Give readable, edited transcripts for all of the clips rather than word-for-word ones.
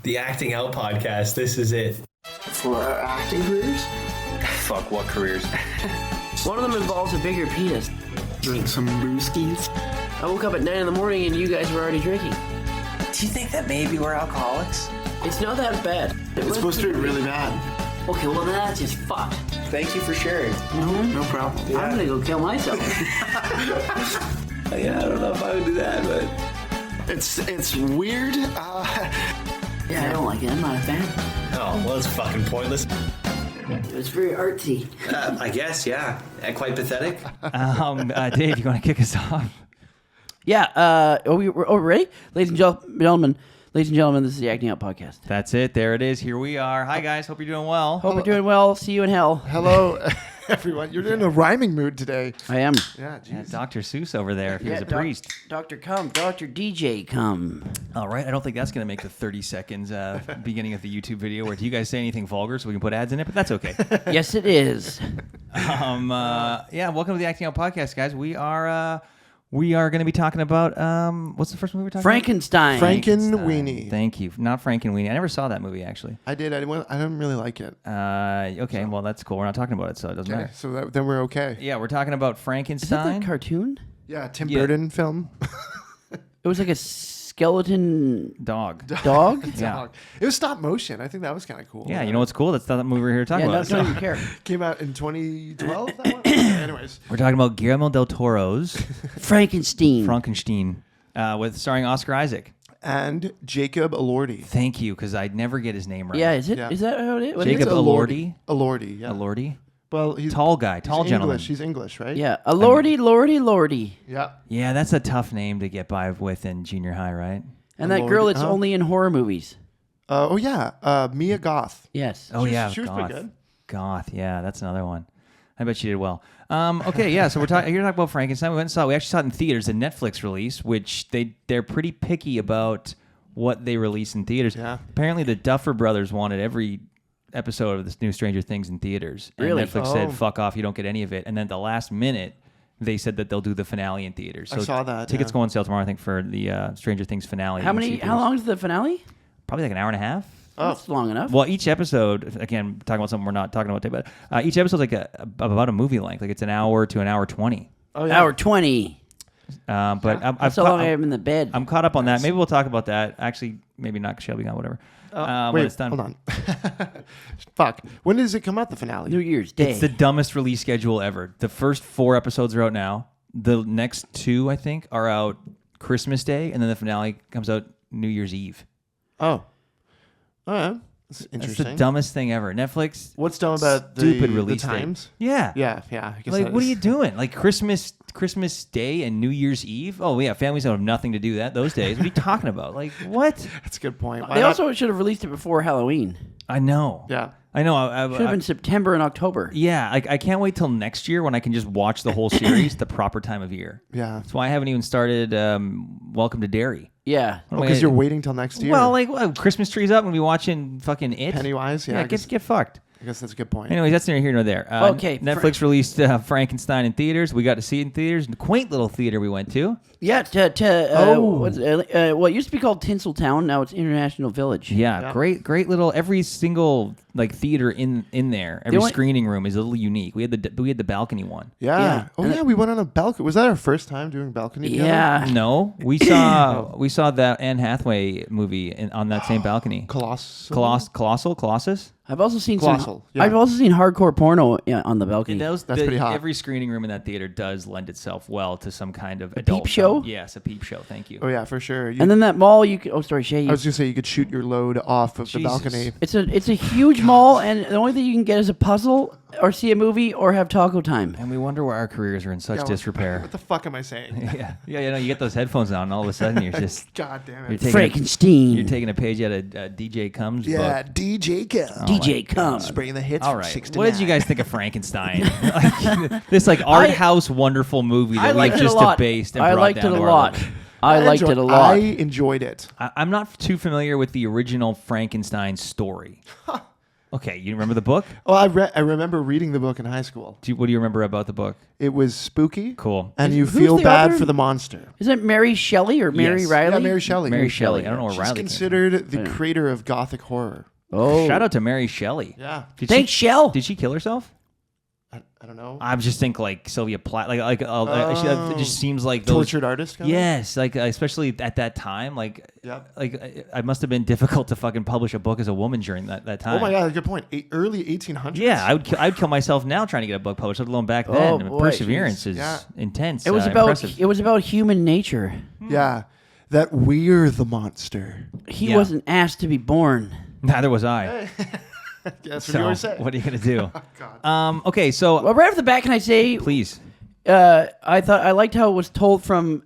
The Acting Out podcast. This is it. For our acting careers? Fuck, what careers? One of them involves a bigger penis. Drink some brewskis. I woke up at 9 in the morning and you guys were already drinking. Do you think that maybe we're alcoholics? It's not that bad. It's supposed to be really bad. Okay, well then that's just fucked. Thank you for sharing. No problem. I'm gonna go kill myself. Yeah, I don't know if I would do that, but... It's weird. Yeah, I don't like it. I'm not a fan. Oh, well, it's fucking pointless. It's very artsy. I guess, yeah. Quite pathetic. Dave, you want to kick us off? Yeah, are we ready? Ladies and gentlemen, this is the Acting Out podcast. That's it. There it is. Here we are. Hi, guys. Hope you're doing well. Hope you're doing well. See you in hell. Hello, everyone. You're in a rhyming mood today. I am. Yeah, Yeah, jeez. Dr. Seuss over there if he was a priest. Dr. Come. Dr. DJ Come. All right. I don't think that's going to make the 30 seconds beginning of the YouTube video where do you guys say anything vulgar so we can put ads in it, but that's okay. Yes, it is. Yeah, welcome to the Acting Out podcast, guys. We are going to be talking about, what's the first movie we're talking Frankenstein. about? Frankenweenie. Thank you. Not Frankenweenie. I never saw that movie, actually. I did. I didn't really like it. Okay, well, that's cool. We're not talking about it, so it doesn't Okay, matter. so then we're okay. Yeah, we're talking about Is that Frankenstein. the cartoon? Yeah, Tim Yeah. Burton film. It was like a skeleton Dog. dog? Yeah. Dog. It was stop motion. I think that was kind of cool. Yeah, you know what's cool? That's not the movie we're here to talk Yeah, about. don't even care. Came out in 2012. That one. Anyways, We're talking about Guillermo del Toro's Frankenstein. with starring Oscar Isaac. and Jacob Elordi. Thank you, because I'd never get his name right. Yeah, is it? Yeah. Is that how it is? What Jacob is it? Elordi. Elordi. Yeah. Elordi. Well, he's Tall guy, tall he's gentleman. English. He's English, right? Yeah, Lordy. Yeah. Yeah, that's a tough name to get by with in junior high, right? And that girl that's Elordi. only in horror movies. Oh yeah. Mia Goth. Yes. Oh, yeah, she was Goth. pretty good. Goth, yeah, that's another one. I bet she did well. Okay, yeah, so we're talking. You're talking about Frankenstein. We went and saw. We actually saw it in theaters, a Netflix release, which they're pretty picky about what they release in theaters. Yeah. Apparently, the Duffer Brothers wanted every episode of this new Stranger Things in theaters. And Really? Netflix said, "Fuck off, you don't get any of it." And then at the last minute, they said that they'll do the finale in theaters. So I saw that, Tickets yeah. go on sale tomorrow, I think, for the Stranger Things finale. How You can see How theaters. long is the finale? Probably like an hour and a half. Oh. That's long enough. Well, each episode, again, talking about something we're not talking about today, but each episode's like about a movie length. Like it's an hour to an hour 20. Oh yeah. Hour 20. But That's I've how long I am in the bed. I'm caught up on that. Maybe we'll talk about that. Actually, maybe not. Shelby got whatever. When Wait, it's done. hold on. Fuck. When does it come out? The finale? New Year's Day. It's the dumbest release schedule ever. The first 4 episodes are out now. The next 2, I think, are out Christmas Day, and then the finale comes out New Year's Eve. Oh. All right. That's That's interesting. the dumbest thing ever. Netflix. What's dumb about stupid the release date. times? Yeah. Yeah. I guess Like, that what are is- you doing? Like Christmas Day and New Year's Eve? Oh yeah, families don't have nothing to do those days. What are you talking about? Like what? That's a good point. Why They not- also should have released it before Halloween. I know. Yeah. I know. Should have been September and October. Yeah, I can't wait till next year when I can just watch the whole series the proper time of year. Yeah. That's why I haven't even started Welcome to Derry. Yeah. Because you're waiting till next year. Well, like Christmas tree's up and we watching fucking It. Pennywise. Yeah. Yeah, I guess get fucked. that's a good point. Anyways, that's neither here nor there. Okay, Netflix released Frankenstein in theaters. We got to see it in theaters. The quaint little theater we went to. Yeah. Well, it used to be called Tinseltown. Now it's International Village. Yeah, Yeah. great little. Every single theater in there, every only- screening room is a little unique. We had the balcony one. Yeah. Yeah. Oh And yeah. We went on a balcony. Was that our first time doing balcony? together? Yeah. No, we saw that Anne Hathaway movie on that same balcony. Colossus. I've also seen Colossal, some. yeah. I've also seen hardcore porno on the balcony. That's pretty hot. Every screening room in that theater does lend itself well to some kind of adult peep-show? film. Yes, a peep show. Thank you. Oh yeah, for sure. And then that mall, you could. Oh, sorry, Shay. I was gonna say you could shoot your load off of the Jesus. balcony. It's a huge mall, and the only thing you can get is a puzzle, or see a movie, or have taco time. And we wonder why our careers are in such Yeah, disrepair. What the fuck am I saying? yeah. You get those headphones on, and all of a sudden you're just God damn you're it. taking Frankenstein. you're taking a page out of DJ Combs Yeah, book. DJ Combs. DJ comes. Spraying the hits All from right. 6 to What did you 9. guys think of Frankenstein? This art house wonderful movie I that liked we've it a just lot. debased and I brought liked down it a to our lot. level. I liked it a lot. I enjoyed it. I'm not too familiar with the original Frankenstein story. Okay, you remember the book? Oh, I remember reading the book in high school. What do you remember about the book? It was spooky. Cool. And Who's you feel the bad author? for the monster. Is it Mary Shelley or Mary Yes. Riley? Yeah, Mary Shelley. Mary Shelley. I don't know where She's Riley came from. considered the creator of gothic horror. Oh, Shout out to Mary Shelley. Yeah. Thanks, Shell. Did she kill herself? I don't know. I just think like Sylvia Plath, it just seems like those. Tortured artist. Kind of? Yes, like especially at that time, like Yep. it must have been difficult to fucking publish a book as a woman during that time. Oh my god, good point. Early 1800s. Yeah, I'd kill myself now trying to get a book published, let alone back then. Oh, I mean, boy. perseverance is Yeah. intense. It was about human nature. Yeah. That we're the monster. He Yeah. wasn't asked to be born. Neither was I. That's what So you always say. what are you gonna do? God. Okay, so Well, right off the bat, can I say please. I liked how it was told from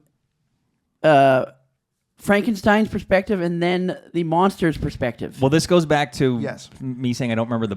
Frankenstein's perspective and then the monster's perspective. Well, this goes back to Yes. me saying I don't remember the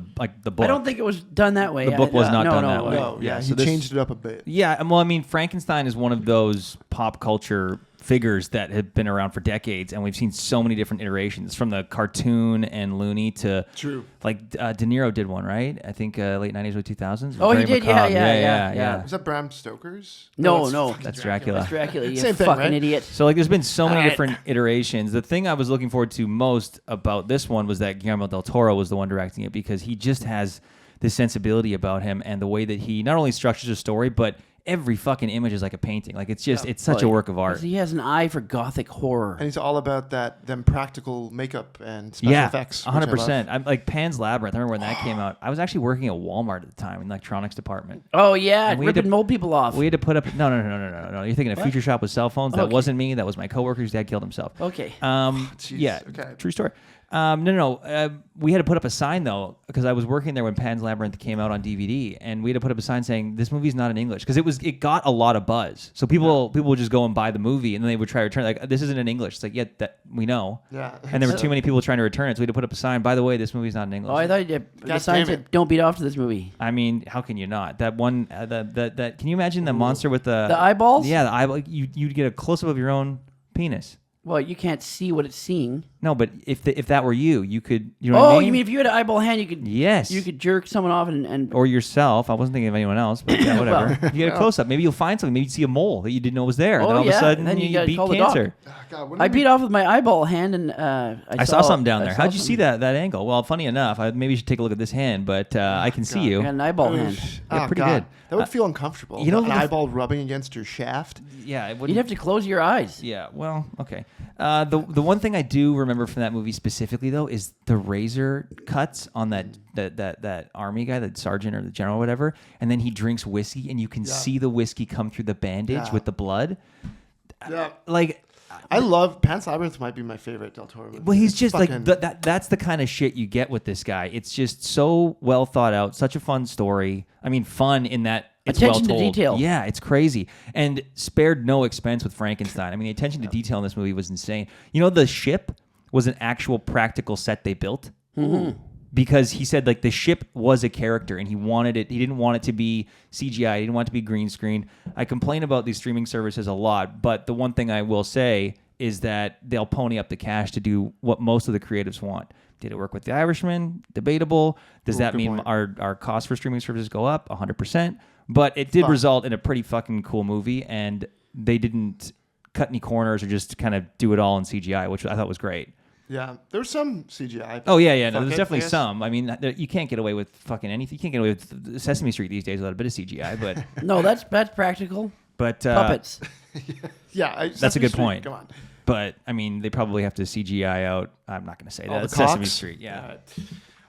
book. I don't think it was done that way. The book was not done that way. No, Yeah, he so this- changed it up a bit. Yeah, well, I mean, Frankenstein is one of those pop culture figures that have been around for decades, and we've seen so many different iterations, from the cartoon and Looney to True. like De Niro did one, right? I think late '90s or 2000s. Oh, he Very did, macabre. yeah. Was that Bram Stoker's? No, it's no. fucking That's Dracula. That's Dracula, you Same thing, fucking right? idiot. So like, there's been so many Alright. different iterations. The thing I was looking forward to most about this one was that Guillermo del Toro was the one directing it, because he just has this sensibility about him and the way that he not only structures a story, but every fucking image is like a painting. Like it's just, it's such a work of art. He has an eye for gothic horror. And he's all about them practical makeup and special effects. which I love. 100%. I'm like Pan's Labyrinth. I remember when that came out. I was actually working at Walmart at the time in the electronics department. Oh yeah, And we had ripping to- old people off. We had to put up. No. You're thinking of Future Shop with cell phones. That Okay. wasn't me. That was my coworker whose dad killed himself. Okay. Jeez, Yeah. okay. True story. No. We had to put up a sign though, because I was working there when Pan's Labyrinth came out on DVD, and we had to put up a sign saying this movie's not in English, because it got a lot of buzz. So people would just go and buy the movie, and then they would try to return it. Like, this isn't in English. It's like, yeah, that we know. Yeah. And there were too many people trying to return it, so we had to put up a sign. By the way, this movie's not in English. Oh, I thought the God sign damn said it. "Don't beat off to this movie." I mean, how can you not? That one, that can you imagine the monster with the eyeballs? Yeah, the eyeball. You'd get a close up of your own penis. Well, you can't see what it's seeing. No, but if that were you, you could. You know what I Oh, mean? you mean if you had an eyeball hand, you could? Yes. You could jerk someone off and Or yourself. I wasn't thinking of anyone else, but yeah, whatever. You get a close up. Maybe you'll find something. Maybe you see a mole that you didn't know was there. Oh, then all of a yeah. sudden, Then you you gotta beat call the doc. cancer. Oh, God, what I do beat off with my eyeball hand, and I saw something down there. I saw How'd you see something. that angle? Well, funny enough, maybe you should take a look at this hand, but I can see God. you. I got an eyeball we- hand. Yeah, pretty God. good. That would feel uncomfortable. you know an the- eyeball rubbing against your shaft. Yeah, it You'd wouldn't. have to close your eyes. Yeah, well, okay. The one thing I do remember from that movie specifically, though, is the razor cuts on that army guy, that sergeant or the general or whatever, and then he drinks whiskey, and you can see the whiskey come through the bandage Yeah. with the blood. Yeah. Like, I love Pan's Labyrinth. Might be my favorite Del Toro movie. well, he's It's just fucking- like that's the kind of shit you get with this guy. It's just so well thought out, such a fun story. I mean, fun in that it's Attention to well told. detail. Yeah, it's crazy, and spared no expense with Frankenstein. I mean, the attention to detail in this movie was insane. You know, the ship was an actual practical set they built. Because he said like the ship was a character and he wanted it. He didn't want it to be CGI. He didn't want it to be green screen. I complain about these streaming services a lot, but the one thing I will say is that they'll pony up the cash to do what most of the creatives want. Did it work with The Irishman? Debatable. Does that good mean point. our costs for streaming services go up? 100%. But it did result in a pretty fucking cool movie, and they didn't cut any corners or just kind of do it all in CGI, which I thought was great. Yeah, there's some CGI. Oh yeah. No, Fuck there's it, definitely I guess. some. I mean, you can't get away with fucking anything. You can't get away with Sesame Street these days without a bit of CGI. But No, that's practical. Puppets. Yeah, That's a Sesame good Street, point. Come on. But I mean, they probably have to CGI out. I'm not going to say All that. the It's Sesame cocks? Street. Yeah,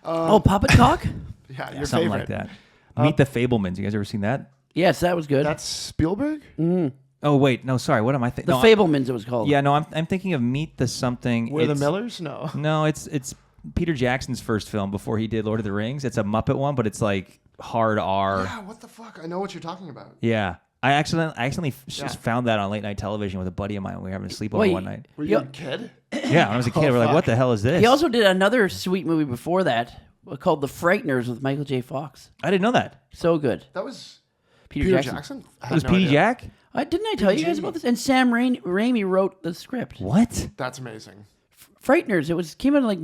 Oh, puppet cock? Yeah, your something favorite. like that. Meet the Fablemans. You guys ever seen that? Yes, that was good. That's Spielberg. Oh wait, no, sorry. What am I thinking? the Fablemans, it was called. Yeah, no, I'm thinking of Meet the something. Were the It's- Millers? No. No, it's Peter Jackson's first film before he did Lord of the Rings. It's a Muppet one, but it's like hard R. Yeah, what the fuck? I know what you're talking about. Yeah. I accidentally just found that on late night television with a buddy of mine when we were having a sleepover Wait. one night. Were you Yeah. a kid? Yeah, when I was a kid, we're like, fuck. what the hell is this? He also did another sweet movie before that called The Frighteners with Michael J. Fox. I didn't know that. So good. That was Peter Peter Jackson. Jackson. I It had was no P.D. idea. Jack? Didn't I tell you guys about this? And Sam Raimi wrote the script. What? That's amazing. Frighteners. Came out in like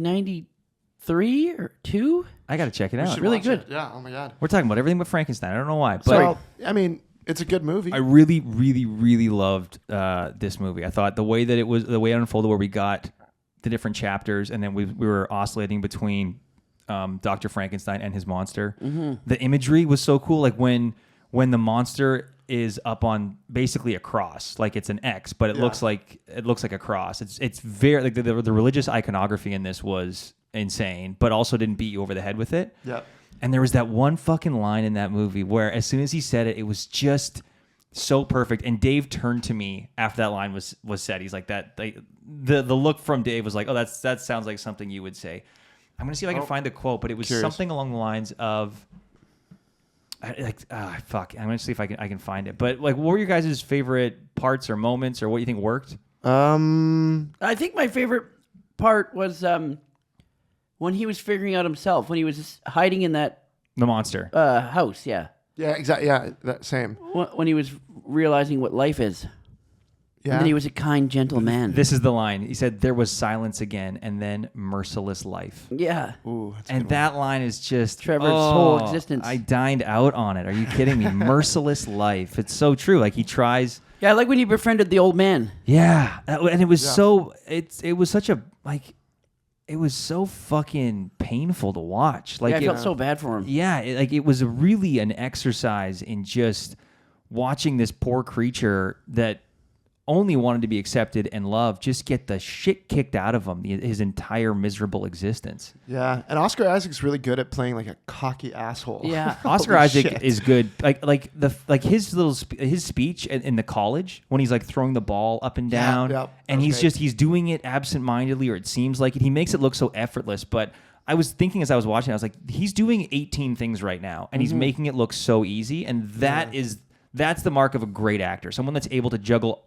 3 or 2. I got to check it out. Should really watch good. it. Yeah. Oh my god. We're talking about everything but Frankenstein. I don't know why, but So I mean, it's a good movie. I really, really, really loved this movie. I thought the way that the way it unfolded, where we got the different chapters, and then we were oscillating between Dr. Frankenstein and his monster. Mm-hmm. The imagery was so cool. Like when the monster is up on basically a cross, like it's an X, but it looks like a cross. It's very like the religious iconography in this was insane, but also didn't beat you over the head with it. Yep. And there was that one fucking line in that movie where as soon as he said it, it was just so perfect. And Dave turned to me after that line was said. He's like the look from Dave was like, oh, that sounds like something you would say. I'm gonna see if I can find the quote, but it was something along the lines of fuck. I'm gonna see if I can find it. But like, what were your guys' favorite parts or moments, or what you think worked? I think my favorite part was when he was figuring out himself, when he was just hiding in that The monster. house. Yeah. Yeah, exactly. Yeah, that same. When he was realizing what life is. Yeah. And then he was a kind, gentle man. This is the line. He said, "There was silence again, and then merciless life." Yeah. Ooh, that's a And good that line is just Trevor's whole existence. I dined out on it. Are you kidding me? Merciless life. It's so true. Like he tries. Yeah, I like when he befriended the old man. Yeah, and it was so. It was such a like. It was so fucking painful to watch. Like I felt so bad for him. Yeah, it was really an exercise in just watching this poor creature that only wanted to be accepted and loved just get the shit kicked out of him his entire miserable existence. Yeah, and Oscar Isaac's really good at playing like a cocky asshole. Yeah. Oscar Holy Isaac shit. is good. Like his little his speech in the college when he's like throwing the ball up and down, yeah, and that was he's doing it absentmindedly, or it seems like it. He makes it look so effortless, but I was thinking as I was watching, I was like, he's doing 18 things right now, and he's making it look so easy, and that's the mark of a great actor, someone that's able to juggle.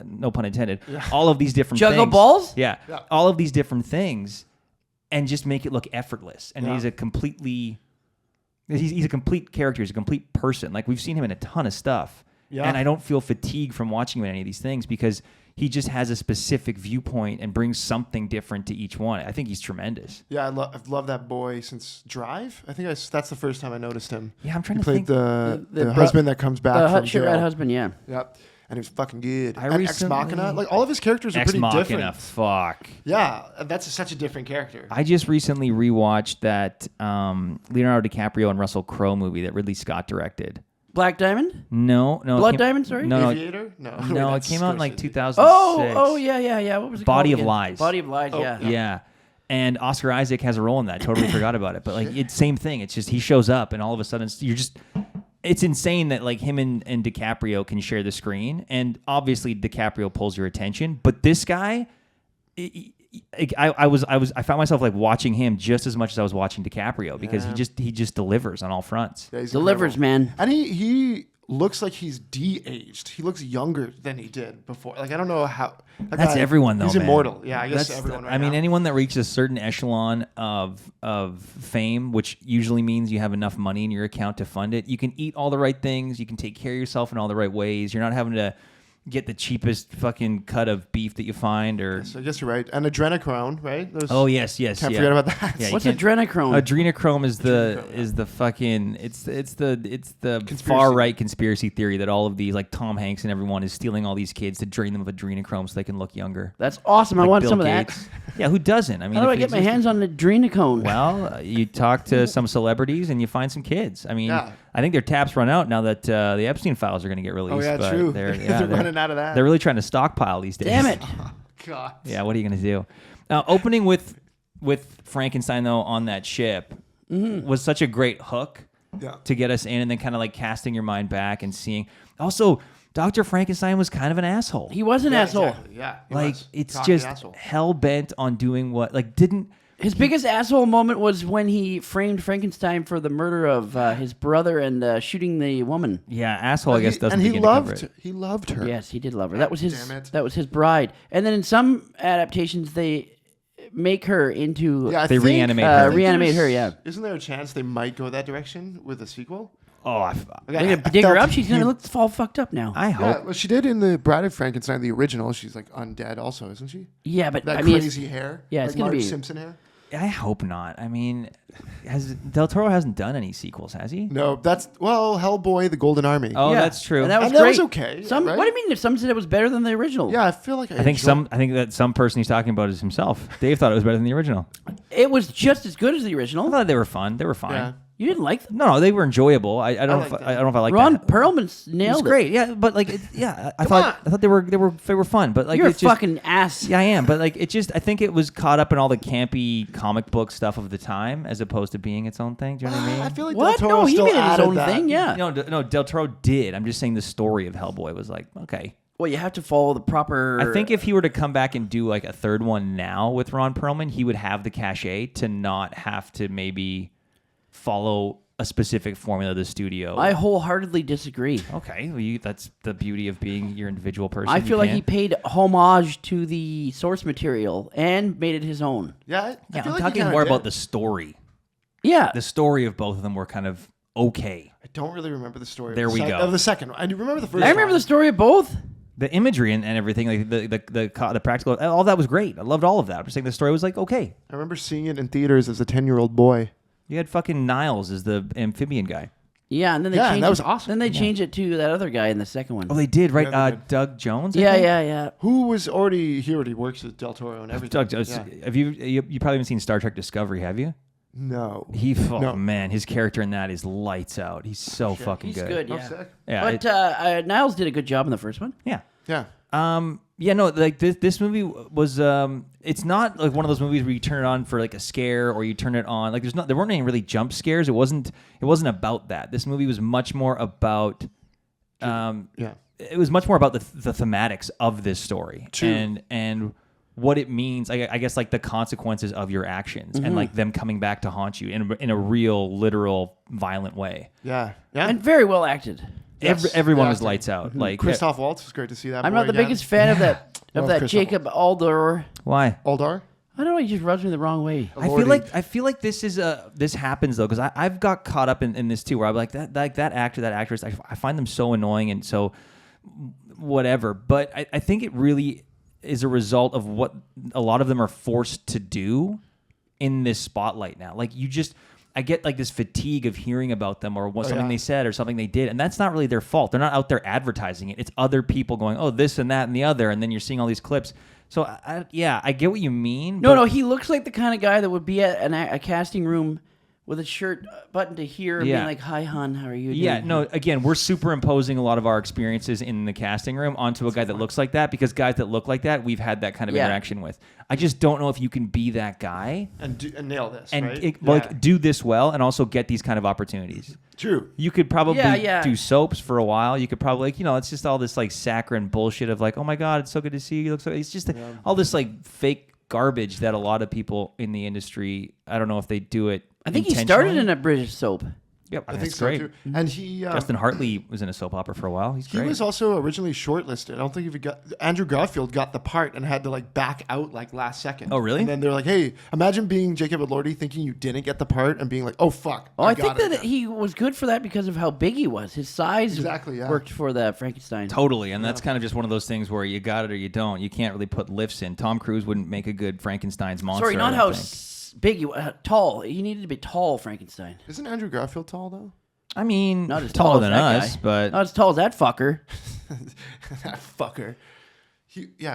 No pun intended. All of these different Juggle things. balls? Yeah, all of these different things, and just make it look effortless. And he's a complete character. He's a complete person. Like we've seen him in a ton of stuff, and I don't feel fatigue from watching him in any of these things because he just has a specific viewpoint and brings something different to each one. I think he's tremendous. Yeah, I've loved that boy since Drive. I think that's the first time I noticed him. Yeah, I'm trying He to played think. the husband that comes back from shit jail. rat husband, yeah. Yep. And he was fucking good. I And Ex recently- Machina, like all of his characters are Ex pretty Machina. different. Fuck. Yeah, that's such a different character. I just recently rewatched that Leonardo DiCaprio and Russell Crowe movie that Ridley Scott directed. Black Diamond? No. Blood Diamond, sorry? No, Aviator? No. Wait, No, it that's came out in like Scorsese. 2006. Oh, yeah. What was it Body called of again? Lies. Body of Lies, yeah. Yeah. And Oscar Isaac has a role in that. Totally forgot about it. But like it's same thing. It's just he shows up and all of a sudden it's insane that like him and DiCaprio can share the screen. And obviously DiCaprio pulls your attention. But this guy, I found myself like watching him just as much as I was watching DiCaprio because he just delivers on all fronts. Yeah, he's Delivers, incredible. man. And he looks like he's de-aged. He looks younger than he did before. Like I don't know how. That's everyone though. He's man. immortal. Yeah, I guess That's everyone. Right I mean, now. anyone that reaches a certain echelon of fame, which usually means you have enough money in your account to fund it, you can eat all the right things. You can take care of yourself in all the right ways. You're not having to get the cheapest fucking cut of beef that you find, or So I guess you're right. And adrenochrome, right? Those, oh yes, can't yeah. forget about that. Yeah, you What's can't- adrenochrome? Adrenochrome is the Adrenochrome, is the fucking it's the Conspiracy. far right conspiracy theory that all of these like Tom Hanks and everyone is stealing all these kids to drain them of adrenochrome so they can look younger. That's awesome. I Like want Bill some of Gates. that. Yeah, who doesn't? I mean, How do if I it get my existed- hands on adrenochrome? Well, you talk to some celebrities and you find some kids. I mean, Yeah. I think their taps run out now that the Epstein files are going to get released. Oh yeah, but true. They're running out of that. They're really trying to stockpile these days. Damn it. God. Yeah, what are you going to do? Opening with Frankenstein though on that ship was such a great hook Yeah. to get us in, and then kind of like casting your mind back and seeing. Also, Dr. Frankenstein was kind of an asshole. He was an asshole. Exactly. Yeah. he Like was. it's Cocky just asshole. hell bent on doing what like didn't. His biggest asshole moment was when he framed Frankenstein for the murder of his brother and shooting the woman. Yeah, asshole. I guess doesn't. And he begin to cover it. loved her. Yes, he did love her. That was his. Damn it. That was his bride. And then in some adaptations, they make her into. Yeah, I They think, reanimate I her. think Reanimate her, there's- yeah. Isn't there a chance they might go that direction with a sequel? Oh, Like, They're gonna dig her up. She's gonna look all fucked up now. I Yeah, hope. well, she did in the Bride of Frankenstein, the original. She's like undead, also, isn't she? Yeah, but That I mean, crazy hair. yeah, it's like gonna Marge be- Simpson hair. I hope not. I mean, Del Toro hasn't done any sequels, has he? No, that's Hellboy: The Golden Army. Oh, Yeah. that's true. And that was And that great. was okay, Some, right? What do you mean? If some said it was better than the original? Yeah, I feel like I think that some person he's talking about is himself. Dave thought it was better than the original. It was just as good as the I original. thought they were fun. They were fine. Yeah. You didn't like them? No, they were enjoyable. I don't know liked if it. I don't know if I like Ron that. Perlman's It nailed was great. Yeah, but like I thought they were fun, but like You're a it's just, fucking ass. Yeah, I am, but like I think it was caught up in all the campy comic book stuff of the time as opposed to being its own thing. Do you know what I mean? I feel like What? Del Toro No, he still made it his added own that. thing. Yeah. No, Del Toro did. I'm just saying the story of Hellboy was like, okay. Well, you have to follow the proper. I think if he were to come back and do like a third one now with Ron Perlman, he would have the cachet to not have to maybe follow a specific formula of the studio. I wholeheartedly disagree. Okay, well, that's the beauty of being your individual person. I You feel like can't- he paid homage to the source material and made it his own. Yeah, I Yeah, feel I'm like he talking kinda more did. about the story. Yeah. The story of both of them were kind of okay. I don't really remember the story. There we go. Of the second one. I do remember the first. I remember one. the story of both. The imagery and everything, like the practical, all that was great. I loved all of that. I'm just saying the story was like okay. I remember seeing it in theaters as a 10-year-old boy. You had fucking Niles as the amphibian guy. Yeah, and then they Yeah, changed that was it. awesome. Then they changed it to that other guy in the second one. Oh, they did, right? Yeah, they did. Doug Jones. I yeah, think? yeah. Who was already here? He works with Del Toro and everything. Doug Jones. Yeah. Have you probably haven't seen Star Trek Discovery, have you? No. Oh man, his character in that is lights out. He's so fucking He's good. good, Oh, yeah. sick. Yeah, But Niles did a good job in the first one. yeah. Yeah. Yeah, no, like this movie was it's not like one of those movies where you turn it on for like a scare or you turn it on like there weren't any really jump scares. It wasn't about that. This movie was much more about Yeah. it was much more about the thematics of this story. True. And what it means, I guess, like the consequences of your actions and like them coming back to haunt you in a real, literal, violent way. Yeah. Yeah. And very well acted. Yes. Everyone Yeah. was lights out. Like Christoph Waltz was great to see that. I'm boy not the again. biggest fan of that Love Christoph Jacob Aldor. why? Aldar. I don't know, he just rubs me the wrong way. Elordi. I feel like this happens though because I've got caught up in this too where I'm like that actor, that actress, I find them so annoying and so whatever. But I think it really is a result of what a lot of them are forced to do in this spotlight now. Like I get like this fatigue of hearing about them or something they said or something they did, and that's not really their fault. They're not out there advertising it. It's other people going, oh, this and that and the other, and then you're seeing all these clips. So I get what you mean. No, he looks like the kind of guy that would be at a casting room with a shirt buttoned to here and Yeah. being like, "Hi, hon, how are you doing?" Yeah, no, again, we're superimposing a lot of our experiences in the casting room onto a guy that looks like that because guys that look like that, we've had that kind of Yeah. interaction with. I just don't know if you can be that guy And nail this. and right? like do this well and also get these kind of opportunities. True. You could probably Yeah. do soaps for a while. You could probably, like, it's just all this like saccharine bullshit of like, oh my God, it's so good to see you. Look so. It's just all this like fake garbage that a lot of people in the industry, I don't know if they do it. I think he started intentionally. in a British soap. Yep, I think that's so great. too. And he Justin Hartley was in a soap opera for a while. He's he great. was also originally shortlisted. I don't think if he got Andrew Garfield got the part and had to like back out like last second. Oh, really? And then they're like, "Hey, imagine being Jacob Elordi thinking you didn't get the part and being like, "Oh fuck." Oh, I think got it that now." he was good for that because of how big he was. His size Exactly, yeah. worked for the Frankenstein. Totally, and that's kind of just one of those things where you got it or you don't. You can't really put lifts in. Tom Cruise wouldn't make a good Frankenstein's monster. Sorry, I not don't how think. big he was. Tall. He needed to be tall, Frankenstein. Isn't Andrew Garfield tall though? I mean, Not as taller tall than as that us, guy. but Not as tall as that fucker. That fucker.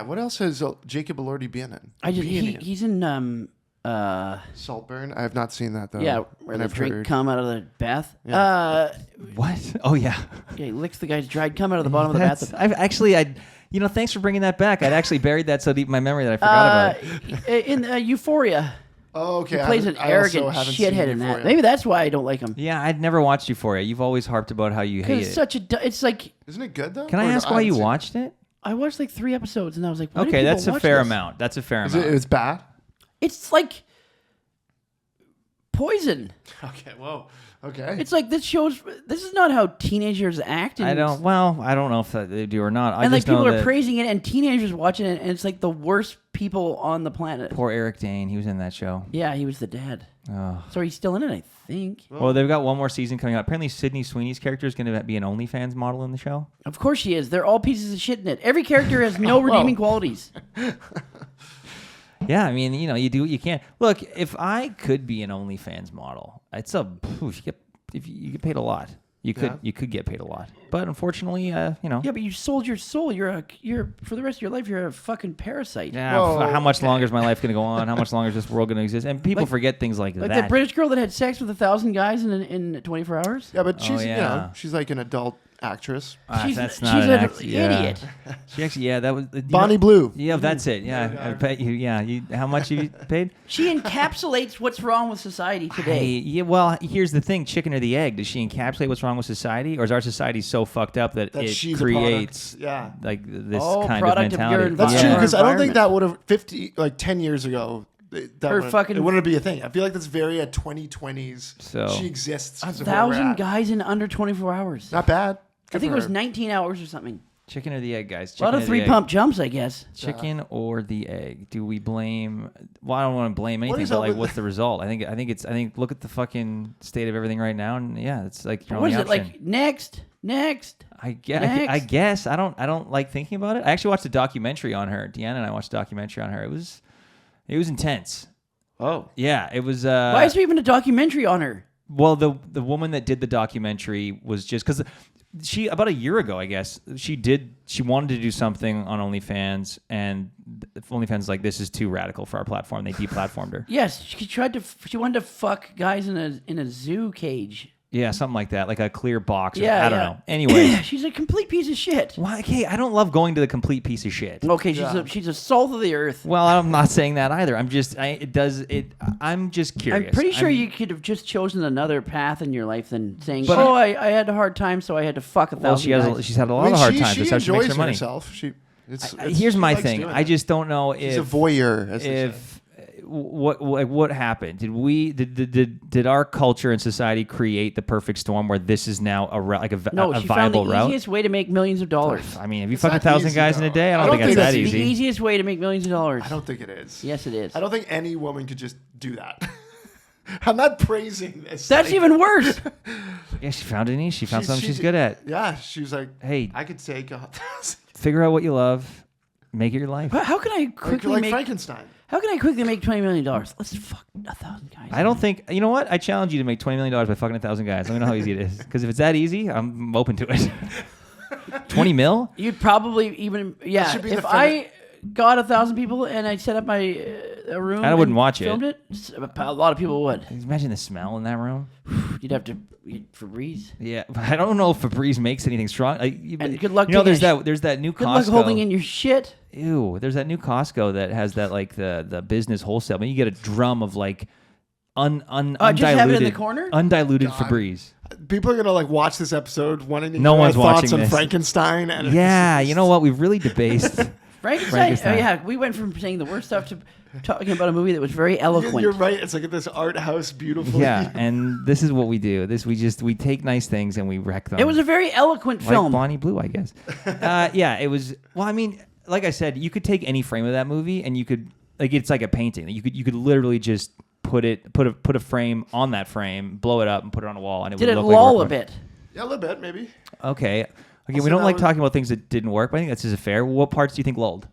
What else has Jacob Elordi been in? He's in Saltburn. I have not seen that though. where and the I've drink heard. come out of the bath. what? Oh yeah, Yeah, he licks the guy's dried cum out of the bottom of the That's- bath. I've actually, thanks for bringing that back. I'd actually buried that so deep in my memory that I forgot about it. In Euphoria, Oh, okay. he plays an arrogant shithead in that. Euphoria. Maybe that's why I don't like him. Yeah, I'd never watched Euphoria. You've always harped about how you hate Because it's it. such a. It's like Isn't it good though? Can I Or ask no, why haven't you seen it. watched it? I watched like 3 episodes and I was like, why do Okay, people that's a watch fair this? amount. That's a fair Is amount. it's bad? It's like poison. Okay. Whoa. Okay. It's like this shows. This is not how teenagers act. I don't know if they do or not. I And like just know people are that praising it, and teenagers watching it, and it's like the worst people on the planet. poor Eric Dane, he was in that show. Yeah, he was the dad. Oh. So he's still in it, I think. Well, they've got one more season coming up. Apparently, Sydney Sweeney's character is going to be an OnlyFans model in the show. Of course she is. They're all pieces of shit in it. Every character has no redeeming qualities. Yeah, I mean, you do what you can. Look, if I could be an OnlyFans model, you get paid a lot. You could get paid a lot, but unfortunately, Yeah, but you sold your soul. You're for the rest of your life. You're a fucking parasite. Yeah. How much longer is my life going to go on? How much longer is this world going to exist? And people forget things like that. Like the British girl that had sex with 1,000 guys in 24 hours. Yeah, but she's yeah. she's like an adult actress. That's not she's an an idiot. She actually, that was Bonnie Blue. Yeah, that's it. Yeah, I bet you. Yeah, how much you paid? She encapsulates what's wrong with society today. Well, here's the thing: chicken or the egg? Does she encapsulate what's wrong with society, or is our society so fucked up that it she's creates like this Oh, kind of product of your mentality? That's Yeah. true because I don't think Environment. that would have 10 years ago. It wouldn't be a thing. I feel like that's very 2020s. So she exists. 'cause of where we're 1,000 at. guys in under 24 hours. Not bad. I think it Good was for her. 19 hours or something. chicken or the egg, guys? A lot of 3-pump jumps, I guess. Chicken or the egg? Do we blame? Well, I don't want to blame anything, is but up like, with- what's the result? I think look at the fucking state of everything right now, and yeah, it's like your What only is it option. like? Next. I guess. Next. I guess. I don't like thinking about it. I actually watched a documentary on her. Deanna and I watched a documentary on her. It was intense. Oh. Yeah, it was. Why is there even a documentary on her? Well, the woman that did the documentary was just because she about a year ago, I guess she wanted to do something on OnlyFans, and OnlyFans was like, this is too radical for our platform. They deplatformed her. Yes, she wanted to fuck guys in a zoo cage. Yeah, something like that, like a clear box. Yeah, I don't yeah. know. Anyway, She's a complete piece of shit. why? Okay, I don't love going to the complete piece of shit. Okay, she's a salt of the earth. Well, I'm not saying that either. I'm just I'm just curious. I'm pretty sure you could have just chosen another path in your life than saying, I had a hard time, so I had to fuck 1,000 Well, guys. she's had a lot of hard times. She That's how she makes enjoys her money. herself. Here's my likes thing. doing I it. just don't know She's a voyeur. As they say. what happened. Did our culture and society create the perfect storm where this is now No, a she found viable the route? easiest way to make millions of dollars. I mean, if you It's fuck not 1,000 easy, guys in a though. day, I don't I think don't it's think that that's The easy. easiest way to make millions of dollars. I don't think it is. Yes, it is. I don't think any woman could just do that. I'm not praising this. That's Like, even worse. Yeah, she found a niche. She found something she's good at. Yeah, she was like, Hey, I could take 1,000. figure out what you love, make it your life. How can I quickly Like make Frankenstein. How can I quickly make $20 million? Let's fuck 1,000 guys. I don't think. You know what? I challenge you to make $20 million by fucking 1,000 guys. Let me know how easy it is. Because if it's that easy, I'm open to it. 20 mil? You'd probably even should be If the I got 1,000 people and I set up my a room, I wouldn't and watch it. filmed it. A lot of people would. Imagine the smell in that room. You'd have to eat Febreze. Yeah, but I don't know if Febreze makes anything strong. And good luck You know, taking there's that new Good luck Costco. holding in your shit. Ew, there's that new Costco that has that like the business wholesale. I mean, you get a drum of like undiluted, just have it in the corner? undiluted Febreze. People are gonna like watch this episode wanting to No hear one's our thoughts watching on this. Frankenstein. And Yeah, you know what? We've really debased. Frankenstein. Frankenstein. Oh, yeah, we went from saying the worst stuff to talking about a movie that was very eloquent. You're right. It's like this art house, beautiful. Yeah, and this is what we do. We take nice things and we wreck them. It was a very eloquent like film. Bonnie Blue, I guess. Yeah, it was. Well, I mean, like I said, you could take any frame of that movie and you could it's like a painting. You could literally just put a frame on that frame, blow it up, and put it on a wall, and it Did would it look like lull a work. bit? Yeah, a little bit, maybe. Okay. We Also, don't that like was- talking about things that didn't work, but I think that's just fair. What parts do you think lulled?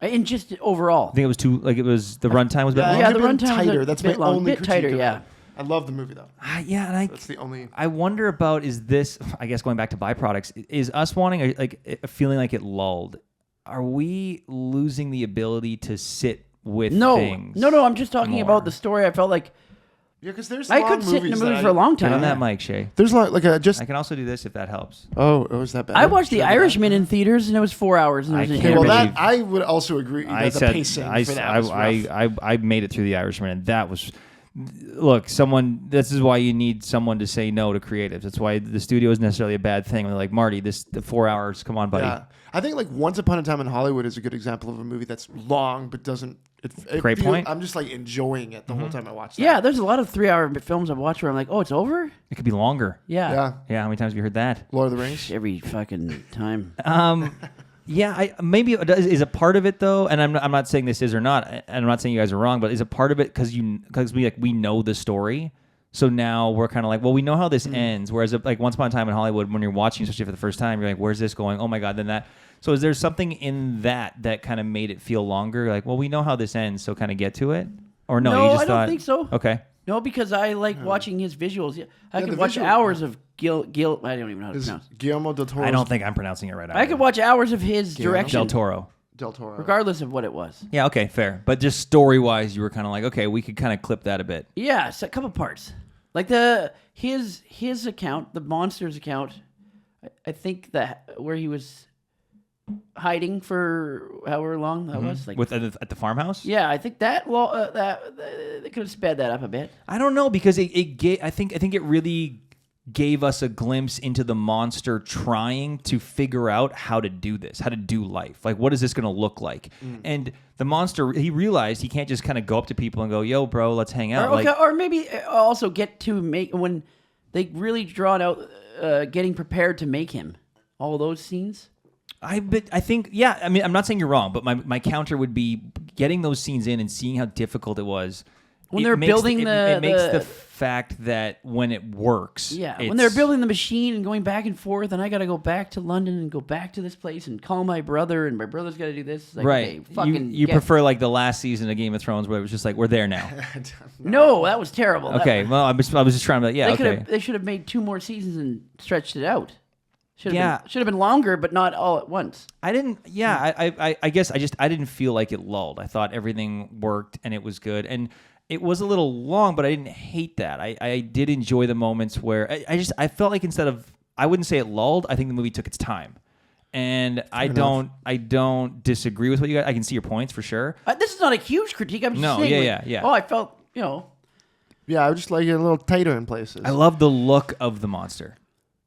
And just overall. I think it was too like it was the runtime was a bit Yeah, long. Yeah, it the could've been runtime was a tighter. That's my bit long, only bit critique tighter, of yeah. it. I love the movie though. Yeah, and That's the only. I wonder about is this? I guess going back to byproducts, is us wanting a feeling like it lulled. Are we losing the ability to sit with things? No. I'm just talking more? about the story. I felt like Yeah, because there's I long could sit in a movies movie that for a long Get time. on that mic, Shay. There's like a just. I can also do this if that helps. Oh, was that bad? I watched The Irishman in theaters and it was 4 hours. And it was I an can't Okay, well, intermission. that I would also agree that I the said pacing I, for that was rough. I made it through The Irishman, and that was. Look, this is why you need someone to say no to creatives. That's why the studio isn't necessarily a bad thing. They're like, Marty, the 4 hours, come on, buddy. Yeah. I think like Once Upon a Time in Hollywood is a good example of a movie that's long but doesn't. Great point. I'm just like enjoying it the whole time I watch that. Yeah, there's a lot of 3-hour films I've watched where I'm like, oh, it's over? It could be longer. Yeah. Yeah. Yeah, how many times have you heard that? Lord of the Rings. Every fucking time. Yeah, maybe it does, is a part of it though, and I'm not saying this is or not, and I'm not saying you guys are wrong, but is a part of it because we know the story, So now we're kind of like, well, we know how this ends. Whereas like Once Upon a Time in Hollywood, when you're watching, especially for the first time, you're like, where's this going? Oh my God, then that. So is there something in that kind of made it feel longer? Like, well, we know how this ends, so kind of get to it? Or no, you just I thought... don't think so. Okay. No, because I like watching his visuals. I could the watch visual- hours of I don't even know how to Is pronounce. Guillermo del Toro. I don't think I'm pronouncing it right. I could watch hours of his direction, Del Toro. Del Toro. regardless of what it was. Yeah, okay, fair. But just story-wise, you were kind of like, okay, we could kind of clip that a bit. Yeah, it's a couple parts. Like his account, the monster's account. I think that where he was hiding for however long that was. Like At the farmhouse? yeah, I think that. Well, they could have sped that up a bit. I don't know, because I think it really gave us a glimpse into the monster trying to figure out how to do this, how to do life. Like, what is this going to look like? And the monster, he realized he can't just kind of go up to people and go, yo, bro, let's hang out. Or maybe also get to make when they really drawn out getting prepared to make him. All those scenes. I think, yeah, I mean, I'm not saying you're wrong, but my counter would be getting those scenes in and seeing how difficult it was. When they're building it makes the fact that when it works. Yeah, when they're building the machine and going back and forth, and I got to go back to London and go back to this place and call my brother, and my brother's got to do this. Like, right. Okay, fucking you prefer like the last season of Game of Thrones where it was just like, we're there now. No, that was terrible. Okay, well, I was just trying to, yeah, okay. They should have made 2 more seasons and stretched it out. Should Yeah. have been longer, but not all at once. I didn't. Yeah, I guess I didn't feel like it lulled. I thought everything worked and it was good, and it was a little long, but I didn't hate that. I did enjoy the moments where I felt like instead of, I wouldn't say it lulled. I think the movie took its time, and I don't disagree with what you guys. I can see your points for sure. This is not a huge critique. I'm just saying. Yeah. Oh, I felt Yeah, I would just like it a little tighter in places. I love the look of the monster.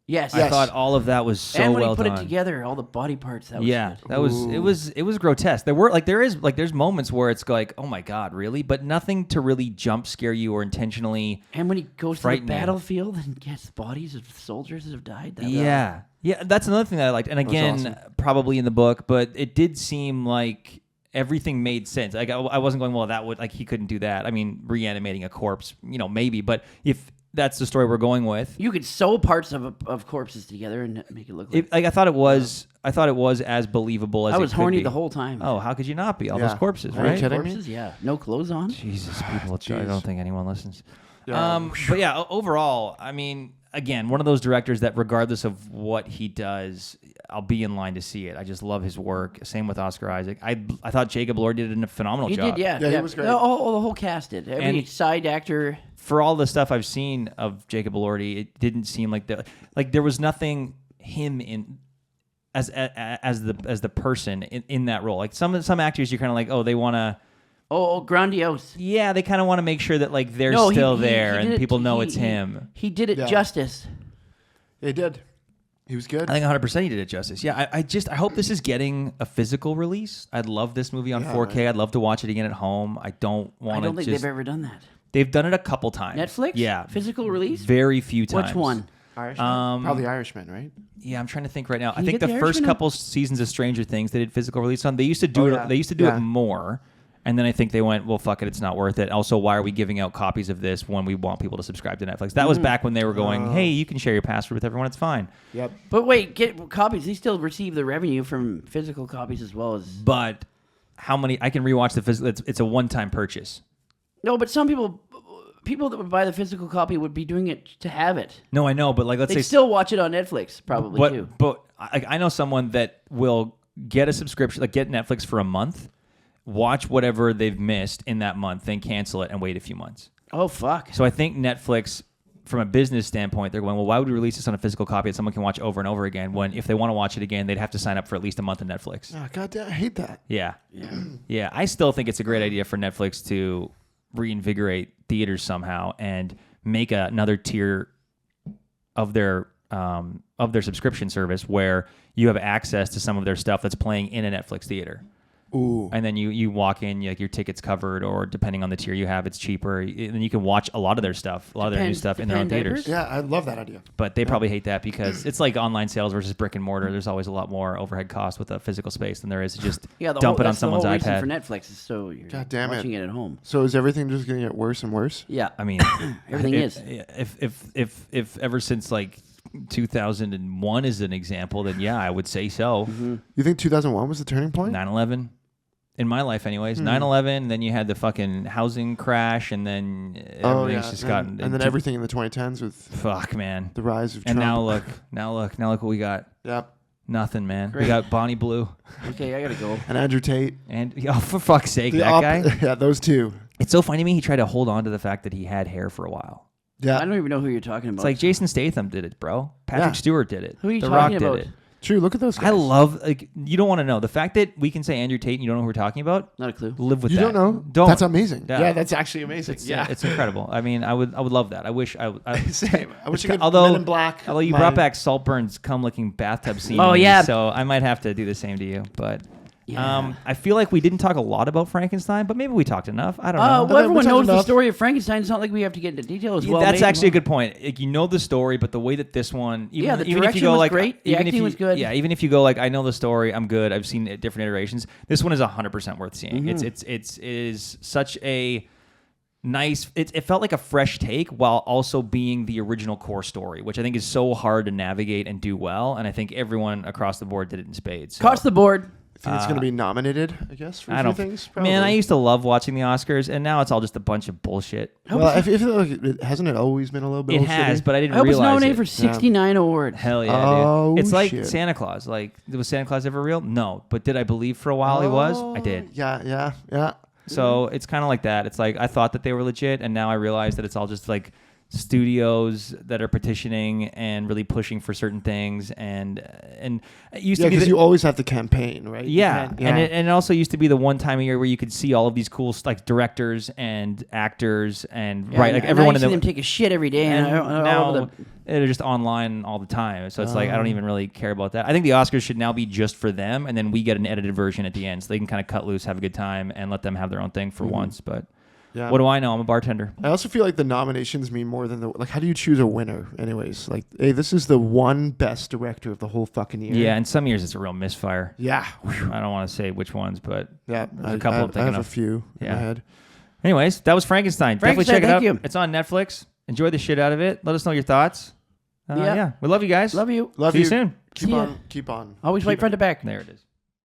Yes. I thought all of that was so and when well he put done. it together, all the body parts. That was Yeah, good. that was it was grotesque. There's moments where it's like, oh my God, really? But nothing to really jump scare you or intentionally. And when he goes to the frighten you. battlefield and gets bodies of soldiers that have died. Yeah, that's another thing that I liked. And again, awesome. probably in the book, but it did seem like everything made sense. Like I wasn't going, well, that would, like, he couldn't do that. I mean, reanimating a corpse, maybe, but if that's the story we're going with, You could sew parts of corpses together and make it look like. I thought it was as believable as I it was could horny be. the whole time. Oh, how could you not be? All Yeah. those corpses, Are you right? kidding me? Corpses, yeah. No clothes on. Jesus, people! I don't think anyone listens. Yeah. But yeah, overall, I mean, again, one of those directors that, regardless of what he does, I'll be in line to see it. I just love his work. Same with Oscar Isaac. I thought Jacob Elordi did a phenomenal He job. did, yeah. Yeah, he was great. The whole cast did. Every And- side actor. For all the stuff I've seen of Jacob Elordi, it didn't seem like there was nothing him in as the person in that role. Like some actors, you're kind of like, oh, they want to. Oh, grandiose. Yeah, they kind of want to make sure that like they're No, still he there did and it- people know he- it's him. He did it Yeah. justice. He did. He was good. I think 100% he did it justice. Yeah, I hope this is getting a physical release. I'd love this movie on 4K. I'd love to watch it again at home. I don't I want to don't think just... they've ever done that. They've done it a couple times. Netflix? Yeah. Physical release? Very few times. Which one? Irishman? Probably Irishman, right? Yeah, I'm trying to think right now. I you think get the the first Irishman? couple seasons of Stranger Things they did physical release on. They used to do it. yeah. They used to do Yeah. it more, and then I think they went, "Well, fuck it, it's not worth it." Also, why are we giving out copies of this when we want people to subscribe to Netflix? That was back when they were going, "Hey, you can share your password with everyone. It's fine." Yep. But wait, get copies. They still receive the revenue from physical copies as well as. But how many? I can rewatch the physical. It's a one-time purchase. No, but some people that would buy the physical copy would be doing it to have it. No, I know, but like, let's They'd say still watch it on Netflix, probably too. But I know someone that will get a subscription, like get Netflix for a month, watch whatever they've missed in that month, then cancel it and wait a few months. Oh fuck! So I think Netflix, from a business standpoint, they're going, well, why would we release this on a physical copy that someone can watch over and over again when if they want to watch it again, they'd have to sign up for at least a month of Netflix. Oh, God damn, I hate that. Yeah. Yeah. I still think it's a great idea for Netflix to reinvigorate theaters somehow and make another tier of their subscription service where you have access to some of their stuff that's playing in a Netflix theater. Ooh. And then you walk in, like your ticket's covered, or depending on the tier you have, it's cheaper. And then you can watch a lot of their stuff, a lot of their new stuff in their own theaters. Yeah, I love that idea. But they probably hate that because it's like online sales versus brick and mortar. There's always a lot more overhead cost with a physical space than there is to just dump it on someone's the whole iPad. For Netflix is so you're God damn watching it at home. So is everything just going to get worse and worse? Yeah, I mean, everything is. If ever since like 2001 is an example, then yeah, I would say so. Mm-hmm. You think 2001 was the turning point? 9/11. In my life, anyways. 9/11, then you had the fucking housing crash, and then everything's just gotten... And then everything in the 2010s with... Fuck, man. The rise of and Trump. now look what we got. Yep. Nothing, man. Great. We got Bonnie Blue. Okay, I gotta go. And Andrew Tate. And, oh, for fuck's sake, that guy. Yeah, those two. It's so funny to me, he tried to hold on to the fact that he had hair for a while. Yeah. I don't even know who you're talking about. It's like Jason Statham did it, bro. Patrick Stewart did it. Who are you The talking Rock about? did it. True, look at those guys. I love, like, you don't want to know. The fact that we can say Andrew Tate and you don't know who we're talking about, Not a clue. live with You that. don't know? Don't. That's amazing. Yeah. Yeah, that's actually amazing. It's incredible. I mean, I would love that. I wish I Same. I wish you could although, Men in Black. Although you brought back Saltburn's cum-licking bathtub scene. Oh, yeah. So I might have to do the same to you. But Yeah. I feel like we didn't talk a lot about Frankenstein, but maybe we talked enough. I don't know. Well, we everyone talked knows the enough. story of Frankenstein. It's not like we have to get into details. Yeah, Well, that's made, actually a well- good point. Like, you know the story, but the way that this one, even, Yeah, the even if you direction go was like, great. The even if acting you, was good. Yeah, even if you go like, I know the story, I'm good. I've seen different iterations. This one is 100% worth seeing. Mm-hmm. It is such a nice. It felt like a fresh take while also being the original core story, which I think is so hard to navigate and do well. And I think everyone across the board did it in spades. So. Across the board. I think it's going to be nominated, I guess, for a few things. Probably. Man, I used to love watching the Oscars, and now it's all just a bunch of bullshit. Well, I feel like hasn't it always been a little bit It old has, city? but I didn't I was realize nominated it. for 69 awards. Hell yeah, Oh, dude. It's like shit. Santa Claus. Like, was Santa Claus ever real? No. But did I believe for a while he was? I did. Yeah. So it's kind of like that. It's like I thought that they were legit, and now I realize that it's all just like studios that are petitioning and really pushing for certain things, and it used Yeah, to be because you always have to campaign, right? You yeah, can't- and it also used to be the one time a year where you could see all of these cool like directors and actors and Yeah, right, like and everyone I in see the them take a shit every day, and and now they're just online all the time. So it's like I don't even really care about that. I think the Oscars should now be just for them, and then we get an edited version at the end, so they can kind of cut loose, have a good time, and let them have their own thing for once. But Yeah. what do I know? I'm a bartender. I also feel like the nominations mean more than like, how do you choose a winner anyways? Like, hey, this is the one best director of the whole fucking year. Yeah, and some years it's a real misfire. Yeah. I don't want to say which ones, but Yeah. there's a couple I'm I thinking have of. a few in Yeah. my head. Anyways, that was Frankenstein. Definitely Frankenstein, check it out. thank you. It's on Netflix. Enjoy the shit out of it. Let us know your thoughts. Yeah. Yeah. We love you guys. Love you. Love See you soon. Keep See ya. on. Keep on. Always Keep right front to back. There it is.